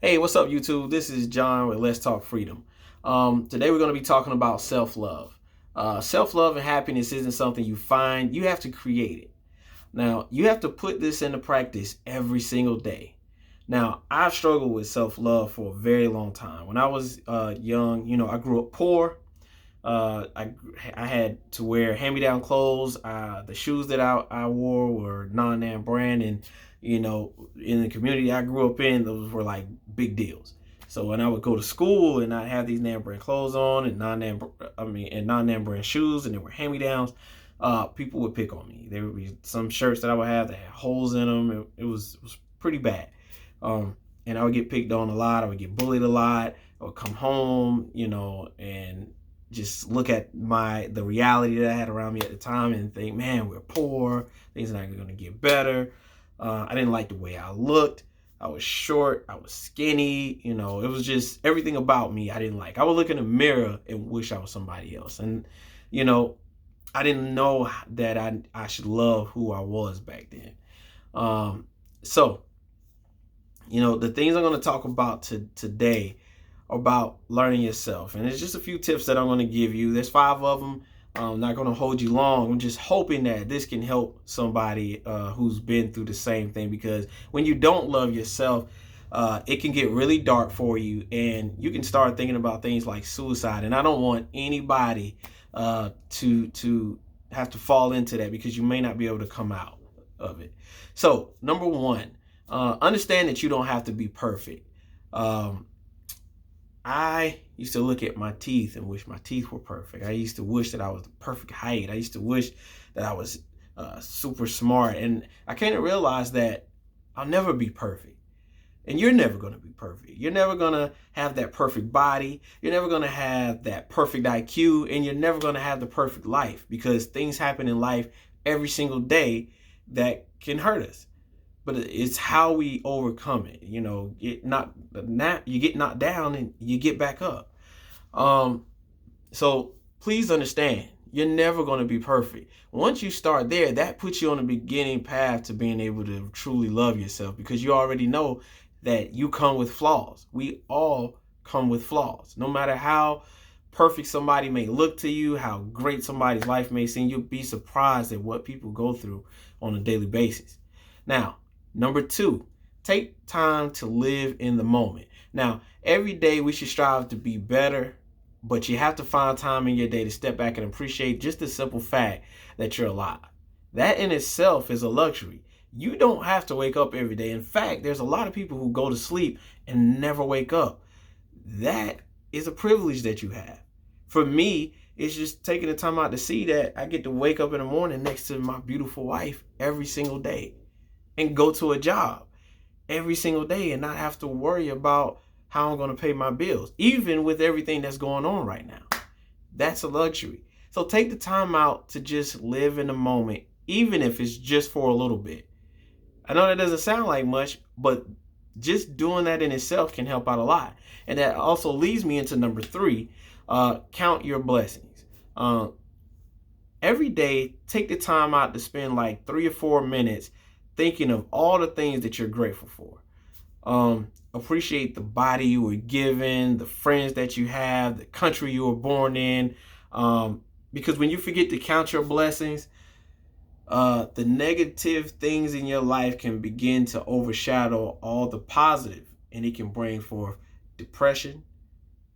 Hey, what's up, YouTube? This is John with Let's Talk Freedom. Today we're going to be talking about self-love. Self-love and happiness isn't something you find, you have to create it. Now, you have to put this into practice every single day. Now, I've struggled with self-love for a very long time. When I was young, I grew up poor. I had to wear hand-me-down clothes. The shoes that I wore were non-name brand, and in the community I grew up in, those were like big deals. So when I would go to school and I have these name brand clothes on and non-name brand shoes, and they were hand-me-downs, people would pick on me. There would be some shirts that I would have that had holes in them. It was pretty bad. And I would get picked on a lot. I would get bullied a lot. I would come home, and just look at the reality that I had around me at the time and think, man, we're poor. Things are not going to get better. I didn't like the way I looked. I was short. I was skinny. It was just everything about me I didn't like. I would look in the mirror and wish I was somebody else. And, I didn't know that I should love who I was back then. So, the things I'm going to talk about today about learning yourself. And it's just a few tips that I'm going to give you. There's 5 of them. I'm not going to hold you long. I'm just hoping that this can help somebody who's been through the same thing, because when you don't love yourself, it can get really dark for you, and you can start thinking about things like suicide. And I don't want anybody to have to fall into that, because you may not be able to come out of it. So, number 1, understand that you don't have to be perfect. I used to look at my teeth and wish my teeth were perfect. I used to wish that I was the perfect height. I used to wish that I was super smart. And I came to realize that I'll never be perfect. And you're never going to be perfect. You're never going to have that perfect body. You're never going to have that perfect IQ. And you're never going to have the perfect life, because things happen in life every single day that can hurt us. But it's how we overcome it. You get knocked down and you get back up. So please understand, you're never going to be perfect. Once you start there, that puts you on the beginning path to being able to truly love yourself, because you already know that you come with flaws. We all come with flaws. No matter how perfect somebody may look to you, how great somebody's life may seem, you'll be surprised at what people go through on a daily basis. Now, number 2, take time to live in the moment. Now, every day we should strive to be better, but you have to find time in your day to step back and appreciate just the simple fact that you're alive. That in itself is a luxury. You don't have to wake up every day. In fact, there's a lot of people who go to sleep and never wake up. That is a privilege that you have. For me, it's just taking the time out to see that I get to wake up in the morning next to my beautiful wife every single day, and go to a job every single day and not have to worry about how I'm going to pay my bills, even with everything that's going on right now. That's a luxury. So take the time out to just live in the moment, even if it's just for a little bit. I know that doesn't sound like much, but just doing that in itself can help out a lot. And that also leads me into number 3, count your blessings. Every day, take the time out to spend like 3 or 4 minutes thinking of all the things that you're grateful for. Appreciate the body you were given, the friends that you have, the country you were born in. Because when you forget to count your blessings, the negative things in your life can begin to overshadow all the positive, and it can bring forth depression,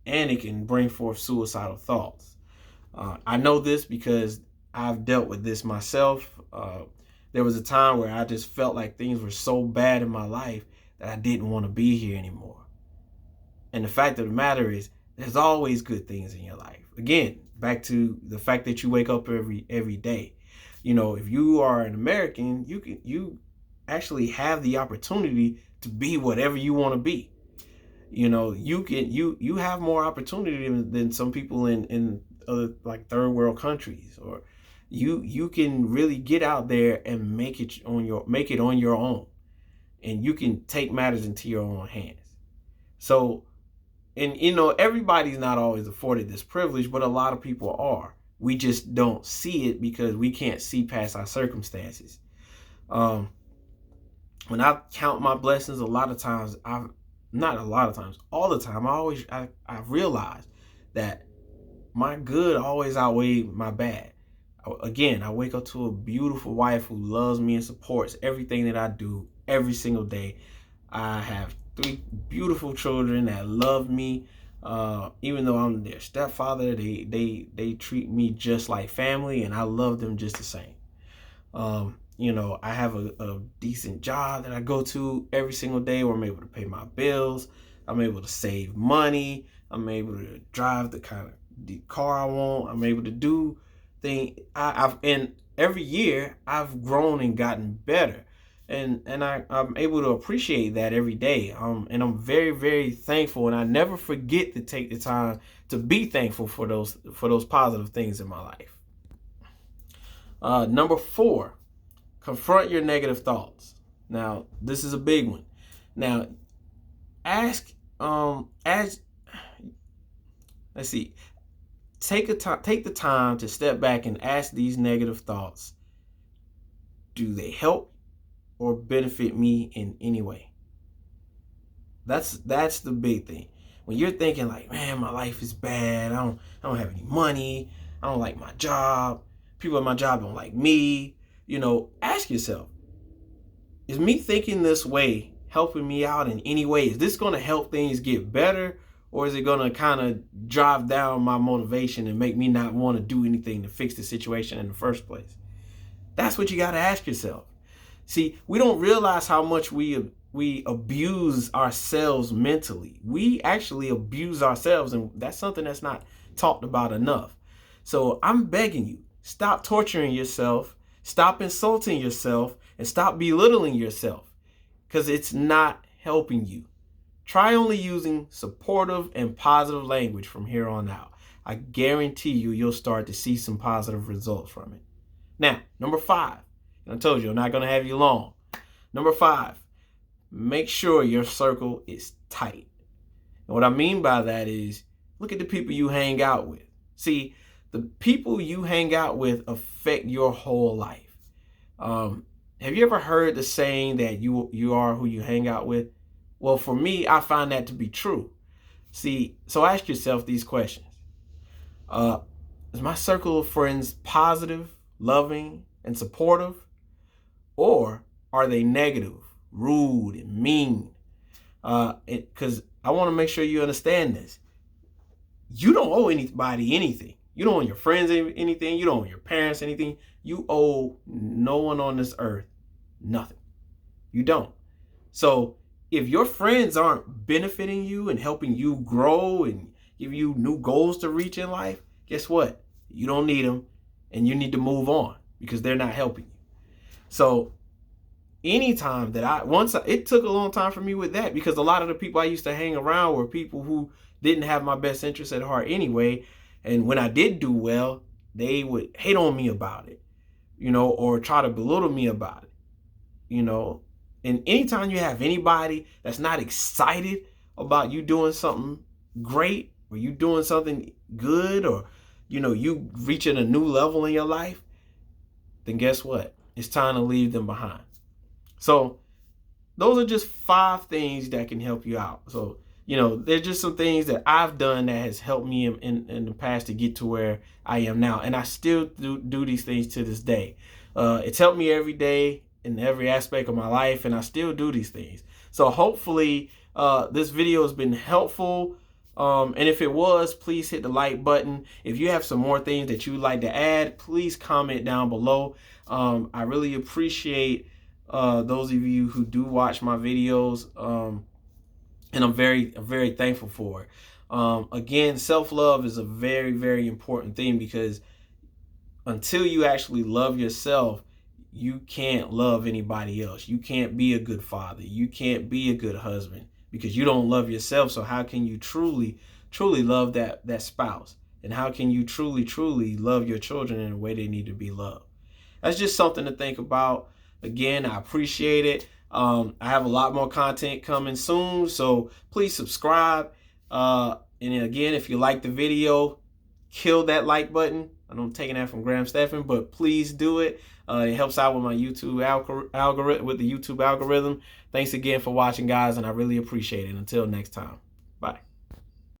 and it can bring forth suicidal thoughts. I know this because I've dealt with this myself. There was a time where I just felt like things were so bad in my life that I didn't want to be here anymore. And the fact of the matter is, there's always good things in your life. Again, back to the fact that you wake up every day. If you are an American, you actually have the opportunity to be whatever you want to be. You have more opportunity than some people in other like third world countries, or you can really get out there and make it on your own, and you can take matters into your own hands. So, and everybody's not always afforded this privilege, but a lot of people are. We just don't see it because we can't see past our circumstances. When I count my blessings, a lot of times not a lot of times, all the time, I realize that my good always outweighed my bad. Again, I wake up to a beautiful wife who loves me and supports everything that I do every single day. I have 3 beautiful children that love me. Even though I'm their stepfather, they treat me just like family, and I love them just the same. I have a decent job that I go to every single day where I'm able to pay my bills. I'm able to save money. I'm able to drive the kind of the car I want. I'm able to do things. And every year I've grown and gotten better. And I'm able to appreciate that every day. And I'm very, very thankful. And I never forget to take the time to be thankful for those positive things in my life. Number 4, confront your negative thoughts. Now, this is a big one. Now, take the time to step back and ask these negative thoughts. Do they help or benefit me in any way? That's the big thing. When you're thinking like, man, my life is bad. I don't have any money. I don't like my job. People at my job don't like me. Ask yourself, is me thinking this way helping me out in any way? Is this going to help things get better, or is it going to kind of drive down my motivation and make me not want to do anything to fix the situation in the first place? That's what you got to ask yourself. See, we don't realize how much we abuse ourselves mentally. We actually abuse ourselves, and that's something that's not talked about enough. So I'm begging you, stop torturing yourself, stop insulting yourself, and stop belittling yourself, because it's not helping you. Try only using supportive and positive language from here on out. I guarantee you'll start to see some positive results from it. Now, number 5, and I told you I'm not going to have you long. Number 5, make sure your circle is tight. And what I mean by that is, look at the people you hang out with. See, the people you hang out with affect your whole life. Have you ever heard the saying that you are who you hang out with? Well, for me, I find that to be true. See, so ask yourself these questions. Is my circle of friends positive, loving, and supportive? Or are they negative, rude, and mean? Because I want to make sure you understand this. You don't owe anybody anything. You don't owe your friends anything. You don't owe your parents anything. You owe no one on this earth nothing. You don't. So if your friends aren't benefiting you and helping you grow and give you new goals to reach in life, guess what? You don't need them, and you need to move on because they're not helping you. So anytime that it took a long time for me with that, because a lot of the people I used to hang around were people who didn't have my best interest at heart anyway. And when I did do well, they would hate on me about it, or try to belittle me about it, And anytime you have anybody that's not excited about you doing something great, or you doing something good, or, you reaching a new level in your life, then guess what? It's time to leave them behind. So those are just 5 things that can help you out. So, there's just some things that I've done that has helped me in the past to get to where I am now. And I still do these things to this day. It's helped me every day in every aspect of my life, and I still do these things. So hopefully this video has been helpful. And if it was, please hit the like button. If you have some more things that you'd like to add, please comment down below. I really appreciate those of you who do watch my videos. And I'm very, very thankful for it. Again, self-love is a very, very important thing, because until you actually love yourself, you can't love anybody else. You can't be a good father. You can't be a good husband because you don't love yourself. So how can you truly, truly love that spouse? And how can you truly, truly love your children in the way they need to be loved? That's just something to think about. Again, I appreciate it. I have a lot more content coming soon, so please subscribe. And again, if you like the video, kill that like button. I know I'm taking that from Graham Stephan, but please do it. It helps out with my YouTube algorithm, with the YouTube algorithm. Thanks again for watching, guys, and I really appreciate it. Until next time.